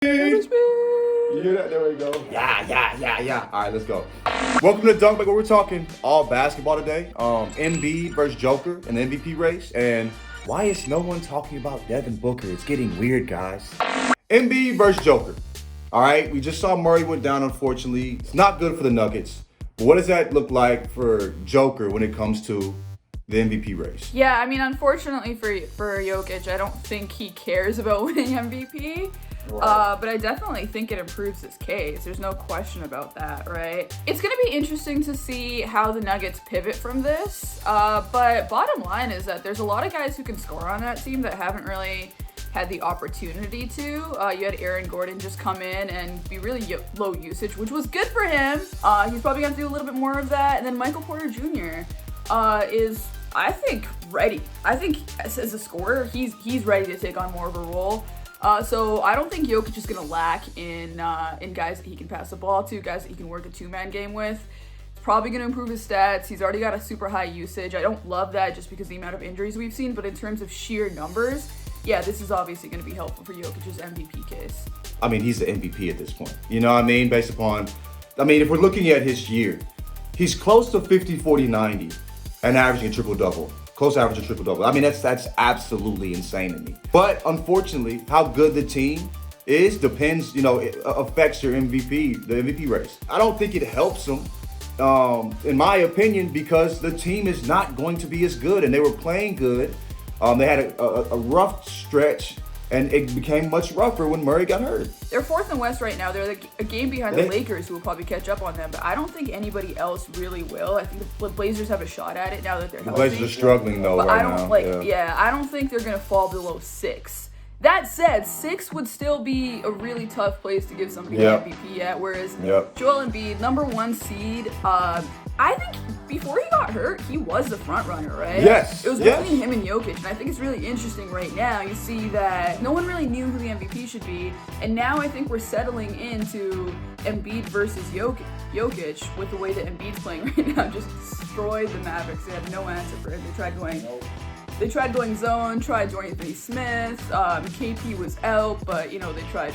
You hear that? There we go. Yeah. All right, let's go. Welcome to Dunk Bag, where we're talking all basketball today. Embiid versus Joker in the MVP race. And why is no one talking about Devin Booker? It's getting weird, guys. Embiid versus Joker. All right, we just saw Murray went down, unfortunately. It's not good for the Nuggets. But what does that look like for Joker when it comes to the MVP race? Yeah, I mean, unfortunately for Jokic, I don't think he cares about winning MVP. Right. But I definitely think it improves his case. There's no question about that, right? It's going to be interesting to see how the Nuggets pivot from this. But bottom line is that there's a lot of guys who can score on that team that haven't really had the opportunity to. You had Aaron Gordon just come in and be really low usage, which was good for him. He's probably going to do a little bit more of that. And then Michael Porter Jr. Is, I think, ready. I think as a scorer, he's ready to take on more of a role. So I don't think Jokic is going to lack in guys that he can pass the ball to, guys that he can work a two-man game with. It's probably going to improve his stats. He's already got a super high usage. I don't love that just because of the amount of injuries we've seen, but in terms of sheer numbers, yeah, this is obviously going to be helpful for Jokic's MVP case. I mean, he's the MVP at this point. You know what I mean? Based upon, if we're looking at his year, he's close to 50, 40, 90 and averaging a triple-double. Close average of triple-double. I mean, that's absolutely insane to me. But unfortunately, how good the team is depends, it affects your the MVP race. I don't think it helps them, in my opinion, because the team is not going to be as good, and they were playing good. They had a rough stretch, and it became much rougher when Murray got hurt. They're fourth in West right now. They're like a game behind the Lakers, who will probably catch up on them. But I don't think anybody else really will. I think the Blazers have a shot at it now that they're healthy. The Blazers are struggling though but right I don't now. I don't think they're gonna fall below 6. That said, 6 would still be a really tough place to give somebody the MVP at. Whereas Joel Embiid, number 1 seed, I think before he got hurt, he was the front runner, right? Yes. It was between him and Jokic, and I think it's really interesting right now. You see that no one really knew who the MVP should be, and now I think we're settling into Embiid versus Jokic with the way that Embiid's playing right now. Just destroyed the Mavericks. They had no answer for it. They tried going zone, tried Dorian Finney-Smith. KP was out, but they tried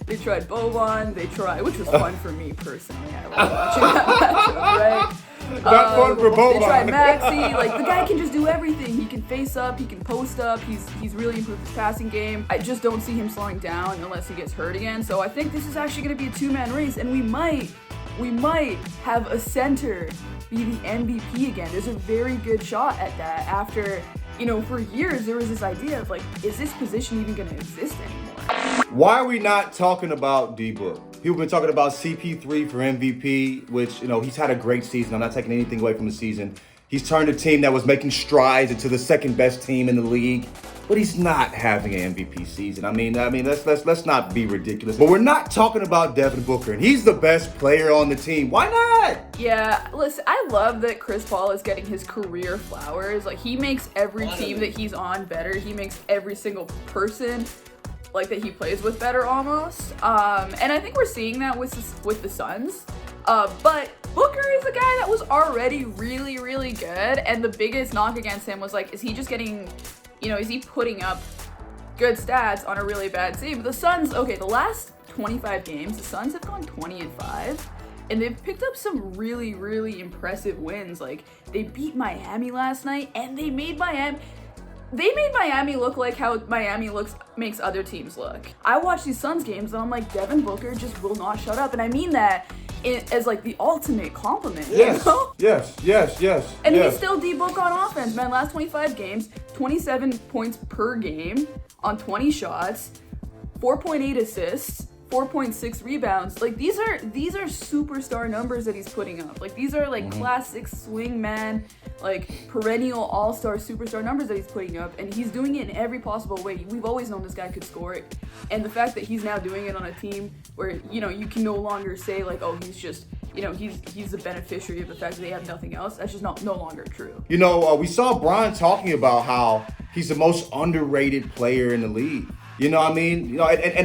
They tried Boban, which was fun for me personally. I love watching that matchup, right? Not fun for Boban. They tried Maxey. The guy can just do everything. He can face up, he can post up. He's really improved his passing game. I just don't see him slowing down unless he gets hurt again. So I think this is actually going to be a two-man race, and we might have a center be the MVP again. There's a very good shot at that after, for years there was this idea of is this position even going to exist anymore? Why are we not talking about D-Book? People have been talking about CP3 for MVP, which, he's had a great season. I'm not taking anything away from the season. He's turned a team that was making strides into the second best team in the league, but he's not having an MVP season. Let's not be ridiculous. But we're not talking about Devin Booker, and he's the best player on the team. Why not? Yeah, listen, I love that Chris Paul is getting his career flowers. He makes every team that he's on better. He makes every single person that he plays with better almost. And I think we're seeing that with the Suns. But Booker is a guy that was already really, really good. And the biggest knock against him was is he just getting, is he putting up good stats on a really bad team? The Suns, the last 25 games, the Suns have gone 20-5. And they've picked up some really, really impressive wins. They beat Miami last night, and they made Miami look like how Miami makes other teams look. I watch these Suns games and I'm like, Devin Booker just will not shut up. And I mean that as the ultimate compliment. Yes, you know? yes. And he's still D-Book on offense, man. Last 25 games, 27 points per game on 20 shots, 4.8 assists, 4.6 rebounds. These are superstar numbers that he's putting up. These are classic swing man, perennial all-star superstar numbers that he's putting up, and he's doing it in every possible way. We've always known this guy could score it, and the fact that he's now doing it on a team where you can no longer say he's just he's the beneficiary of the fact that they have nothing else. That's just no longer true. We saw Brian talking about how he's the most underrated player in the league. And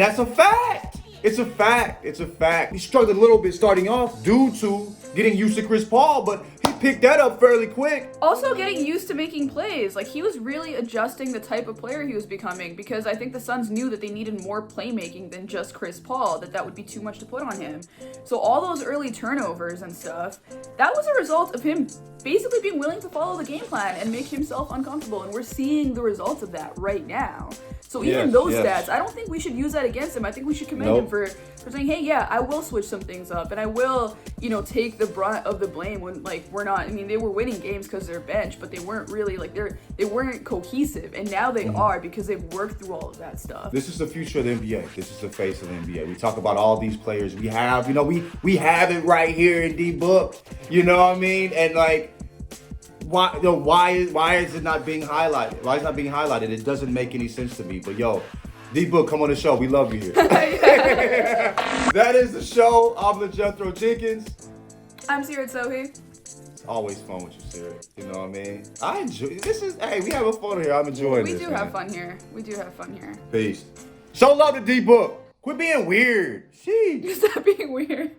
that's a fact. It's a fact. He struggled a little bit starting off due to getting used to Chris Paul, but he picked that up fairly quick. Also getting used to making plays. Like, he was really adjusting the type of player he was becoming, because I think the Suns knew that they needed more playmaking than just Chris Paul, that would be too much to put on him. So all those early turnovers and stuff, that was a result of him basically being willing to follow the game plan and make himself uncomfortable, and we're seeing the results of that right now. So even those stats, I don't think we should use that against him. I think we should commend him for saying, hey, yeah, I will switch some things up, and I will, take the brunt of the blame when, like, we're not, I mean, they were winning games because they're bench, but they weren't really, like, they weren't cohesive, and now they are, because they've worked through all of that stuff. This is the future of the NBA. This is the face of the NBA. We talk about all these players we have, we have it right here in D-Book, you know what I mean? And, like, why is it not being highlighted? Why is it not being highlighted? It doesn't make any sense to me. But D-Book, come on the show. We love you here. That is the show. I'm LaJethro Jenkins. I'm Seerat Sohi. It's always fun with you, Seerat. You know what I mean? I enjoy this. We having fun here. I'm enjoying this. We do have fun here. Peace. Show love to D-Book. Quit being weird. Sheesh. Stop being weird.